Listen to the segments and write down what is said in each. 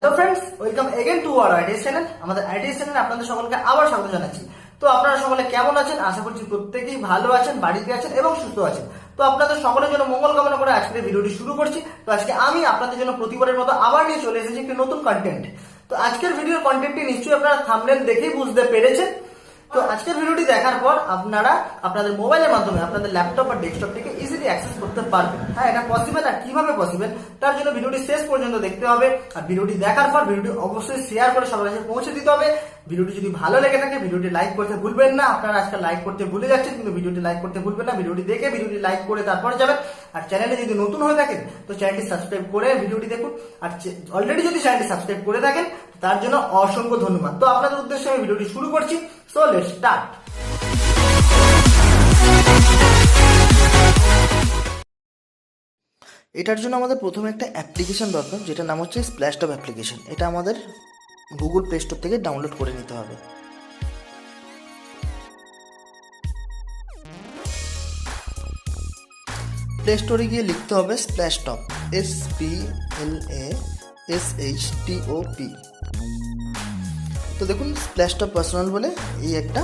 তো friends, welcome again to our idea channel. আমাদের idea চ্যানেলে আপনাদের সকলকে আবার স্বাগত জানাচ্ছি। তো আপনারা সকলে কেমন আছেন? আশা করছি প্রত্যেকেই ভালো আছেন, বাড়িতে আছেন এবং সুস্থ আছেন। তো আপনাদের সকলের জন্য মঙ্গল কামনা করে আজকের ভিডিওটি শুরু করছি। তো আজকে আমি আপনাদের জন্য প্রতিবারের মতো আবার নিয়ে চলে এসেছি একটি নতুন কন্টেন্ট। তো আজকের ভিডিওর কন্টেন্টটি নিশ্চয়ই আপনারা থাম্বনেল দেখেই বুঝতে পেরেছেন। তো আজকের ভিডিওটি দেখার পর আপনারা আপনাদের মোবাইলের মাধ্যমে আপনাদের ল্যাপটপ বা ডেস্কটপ থেকে ইজিলি অ্যাক্সেস করতে পারবেন। হ্যাঁ, এটা পসিবল। আর কিভাবে পসিবল তার জন্য ভিডিওটি শেষ পর্যন্ত দেখতে হবে। আর ভিডিওটি দেখার পর ভিডিওটি অবশ্যই শেয়ার করে সবার কাছে পৌঁছে দিতে হবে। ভিডিওটি যদি ভালো লেগে থাকে ভিডিওটি লাইক করতে ভুলবেন না। আপনারা আজকাল লাইক করতে ভুলে যাচ্ছেন, কিন্তু ভিডিওটি লাইক করতে ভুলবেন না। ভিডিওটি দেখে ভিডিওটি লাইক করে তারপরে যাবেন। আর চ্যানেলে যদি নতুন হয়ে থাকেন তো চ্যানেলটি সাবস্ক্রাইব করে ভিডিওটি দেখুন। আর অলরেডি যদি চ্যানেলটি সাবস্ক্রাইব করে থাকেন তার জন্য অসংখ্য ধন্যবাদ। তো আপনাদের উদ্দেশ্যে আমি ভিডিওটি শুরু করছি। So let's start. এটার জন্য আমাদের প্রথমে একটা অ্যাপ্লিকেশন দরকার, যেটার নাম হচ্ছে স্প্ল্যাশটপ অ্যাপ্লিকেশন। এটা আমাদের গুগল প্লে স্টোর থেকে ডাউনলোড করে নিতে হবে। প্লে স্টোরে গিয়ে লিখতে হবে স্প্ল্যাশটপ, SPLASHTOP। তো দেখুন, স্প্ল্যাশটপ পার্সোনাল বলে এই একটা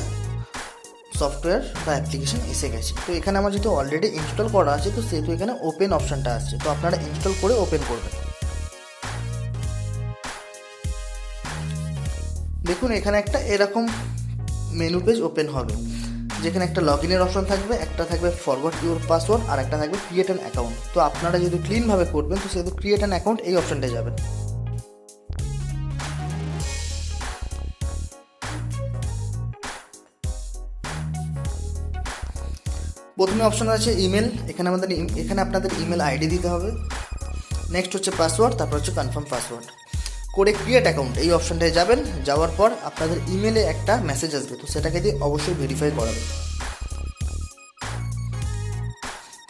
সফটওয়্যার বা অ্যাপ্লিকেশন এসে গেছে। তো এখানে আমার যেহেতু অলরেডি ইনস্টল করা আছে, তো সেহেতু এখানে ওপেন অপশানটা আসছে। তো আপনারা ইনস্টল করে ওপেন করবেন। দেখুন, এখানে একটা এরকম মেনু পেজ ওপেন হবে, যেখানে একটা লগ ইনের অপশন থাকবে, একটা থাকবে ফরওয়ার্ড ইউর পাসওয়ার্ড, আর একটা থাকবে ক্রিয়েট অ্যান অ্যাকাউন্ট। তো আপনারা যদি ক্লিনভাবে করবেন তো সেহেতু ক্রিয়েট অ্যান অ্যাকাউন্ট এই অপশনটায় যাবেন। প্রথমে অপশন আছে ইমেল। এখানে আপনাদের ইমেল আইডি দিতে হবে। নেক্সট হচ্ছে পাসওয়ার্ড, তারপর হচ্ছে কনফার্ম পাসওয়ার্ড করে ক্রিয়েট অ্যাকাউন্ট এই অপশনটায় যাবেন। যাওয়ার পর আপনাদের ইমেলে একটা মেসেজ আসবে, তো সেটাকে দিয়ে অবশ্যই ভেরিফাই করাবেন।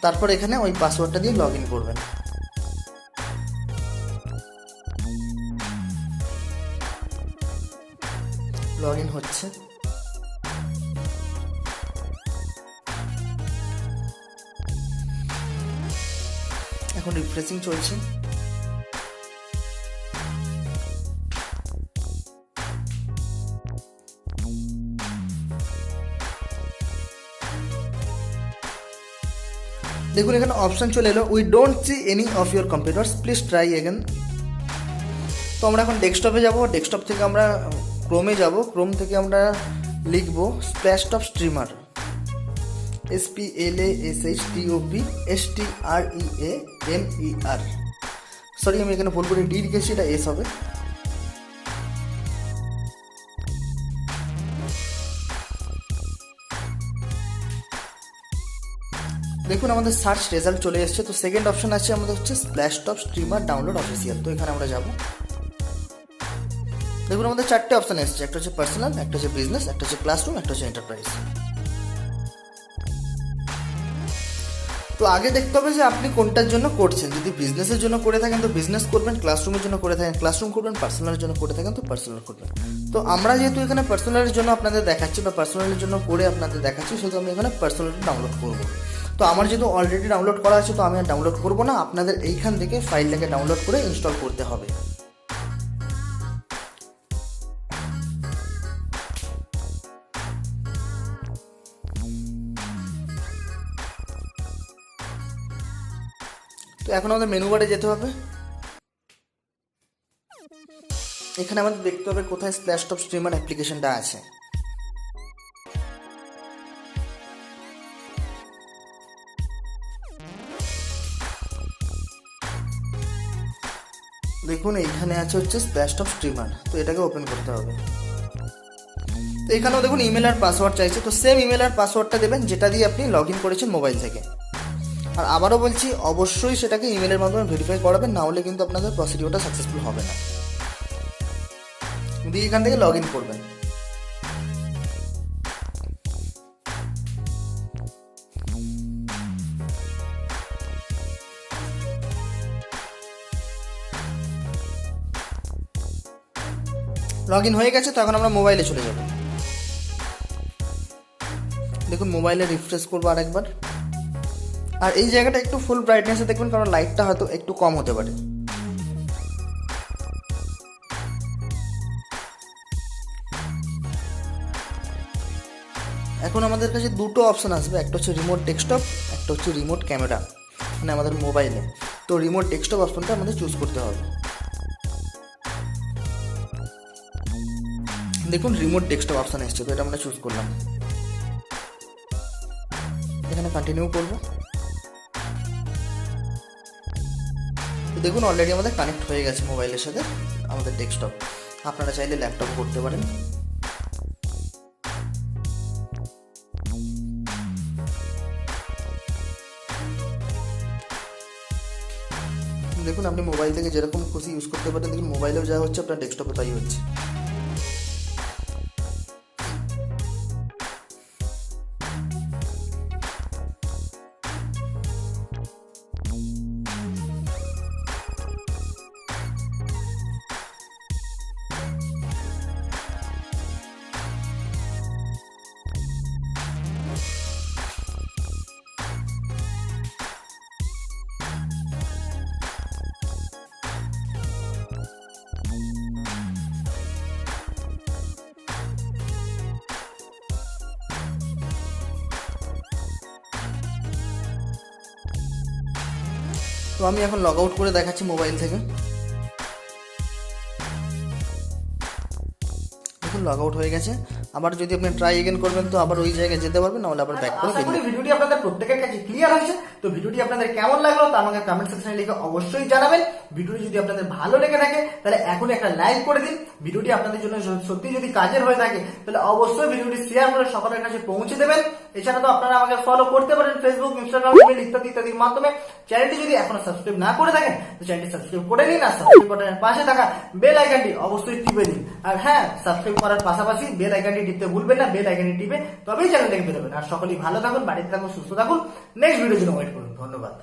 তারপর এখানে ওই পাসওয়ার্ডটা দিয়ে লগ ইন করবেন। লগ ইন হচ্ছে। এখন রিফ্রেশিং চলছে। দেখুন, এখানে অপশন চলে এলো, we don't see any of your computers, please try again. তো আমরা এখন ডেস্কটপে যাব। ডেস্কটপ থেকে আমরা ক্রোমে যাব। ক্রোম থেকে আমরা লিখব স্প্ল্যাশটপ স্ট্রিমার, SPLASHTOP সরি, আমি এখানে ভুল করে ডি লিখেছি, এটা এস হবে। দেখুন, আমাদের সার্চ রেজাল্ট চলে এসেছে। তো সেকেন্ড অপশন আছে আমাদের হচ্ছে স্প্ল্যাশটপ স্ট্রিমার ডাউনলোড অফিসিয়াল। তো এখানে আমরা যাব। দেখুন, আমাদের চারটে অপশন এসেছে। একটা হচ্ছে পার্সোনাল, একটা হচ্ছে বিজনেস, একটা হচ্ছে ক্লাসরুম, একটা হচ্ছে এন্টারপ্রাইজ। তো আগে দেখতে হবে যে আপনি কোনটার জন্য করছেন। যদি বিজনেসের জন্য করে থাকেন তো বিজনেস করবেন, ক্লাসরুমের জন্য করে থাকেন ক্লাসরুম করবেন, পার্সোনালের জন্য করে থাকেন তো পার্সোনাল করবেন। তো আমরা যেহেতু এখানে পার্সোনালের জন্য আপনাদের দেখাচ্ছি বা পার্সোনালের জন্য করে আপনাদের দেখাচ্ছি, সেহেতু আমি এখানে পার্সোনালটা ডাউনলোড করবো। তো আমার যেহেতু অলরেডি ডাউনলোড করা আছে তো আমি আর ডাউনলোড করবো না। আপনাদের এইখান থেকে ফাইলটাকে ডাউনলোড করে ইনস্টল করতে হবে। তো এখন আমাদের মেনু বারে যেতে হবে। এখানে আমাদের দেখতে হবে কোথায় স্প্ল্যাশটপ স্ট্রিমার অ্যাপ্লিকেশনটা আছে। দেখুন, এইখানে আছে হচ্ছে স্প্ল্যাশটপ স্ট্রিমার। তো এটাকে ওপেন করতে হবে। তো এখানেও দেখুন ইমেল আর পাসওয়ার্ড চাইছে। তো সেম ইমেল আর পাসওয়ার্ডটা দেবেন যেটা দিয়ে আপনি লগ ইন করেছেন মোবাইল থেকে। আর আবারও বলছি, অবশ্যই সেটাকে ইমেলের মাধ্যমে ভেরিফাই করাবেন, না হলে কিন্তু আপনাদের প্রসিডিওরটা সাকসেসফুল হবে না। দিয়ে এখান থেকে লগ ইন করবেন। লগ ইন হয়ে গেছে। তো এখন আমরা মোবাইলে চলে যাব। দেখুন, মোবাইলে রিফ্রেশ করবো আরেকবার। আর এই জায়গাটা একটু ফুল ব্রাইটনেসে দেখবেন, কারণ লাইটটা হয়তো একটু কম হতে পারে। এখন আমাদের কাছে দুটো অপশান আসবে, একটা হচ্ছে রিমোট ডেস্কটপ, একটা হচ্ছে রিমোট ক্যামেরা, মানে আমাদের মোবাইলে। তো রিমোট ডেস্কটপ অপশনটা আমাদের চুজ করতে হবে। দেখুন রিমোট ডেস্কটপ অপশান এসছে, তো এটা আমরা চুজ করলাম। এখানে কন্টিনিউ করব। তো দেখুন অলরেডি আমাদের কানেক্ট হয়ে গেছে মোবাইলের সাথে আমাদের ডেস্কটপ। আপনারা চাইলে ল্যাপটপ করতে পারেন। দেখুন আপনি মোবাইল থেকে যেরকম খুশি ইউজ করতে পারেন। দেখুন মোবাইলেও যা হচ্ছে আপনার ডেস্কটপে তাই হচ্ছে। তো আমি এখন লগ আউট করে দেখাচ্ছি মোবাইল থেকে। দেখুন লগ আউট হয়ে গেছে। আবার যদি আপনি ট্রাই এগেন করবেন তো আবার ওই জায়গায় যেতে পারবেন, নাহলে আবার ব্যাক করে বেরিয়ে। ভিডিওটি আপনাদের প্রত্যেকের কাছে ক্লিয়ার হয়েছে। তো ভিডিওটি আপনাদের কেমন লাগলো তা আমাকে কমেন্ট সেকশনে লিখে অবশ্যই জানাবেন। ভিডিওটি যদি আপনাদের ভালো লেগে থাকে তাহলে এখনই একটা লাইক করে দিন। ভিডিওটি আপনাদের জন্য সত্যি যদি কাজের হয়ে থাকে তাহলে অবশ্যই ভিডিওটি শেয়ার করে সকলের কাছে পৌঁছে দেবেন। এছাড়া তো আপনারা আমাকে ফলো করতে পারেন ফেসবুক, ইনস্টাগ্রাম, ইমেল ইত্যাদি ইত্যাদির মাধ্যমে। চ্যানেলটি যদি এখনো সাবস্ক্রাইব না করে থাকেন তো চ্যানেলটি সাবস্ক্রাইব করে নিন, আর সাবস্ক্রাইব বাটনের পাশে থাকা বেল আইকনটি অবশ্যই টিপে দিন। আর হ্যাঁ, সাবস্ক্রাইব করার পাশাপাশি বেল আইকনটি টিপতে ভুলবেন না। বেল আইকনটি টিপে তবেই চ্যানেলটাকে পেয়ে যাবেন। আর সকলেই ভালো থাকুন, বাড়িতে থাকুন, সুস্থ থাকুন। নেক্সট ভিডিওর জন্য ওয়েট করুন। ধন্যবাদ।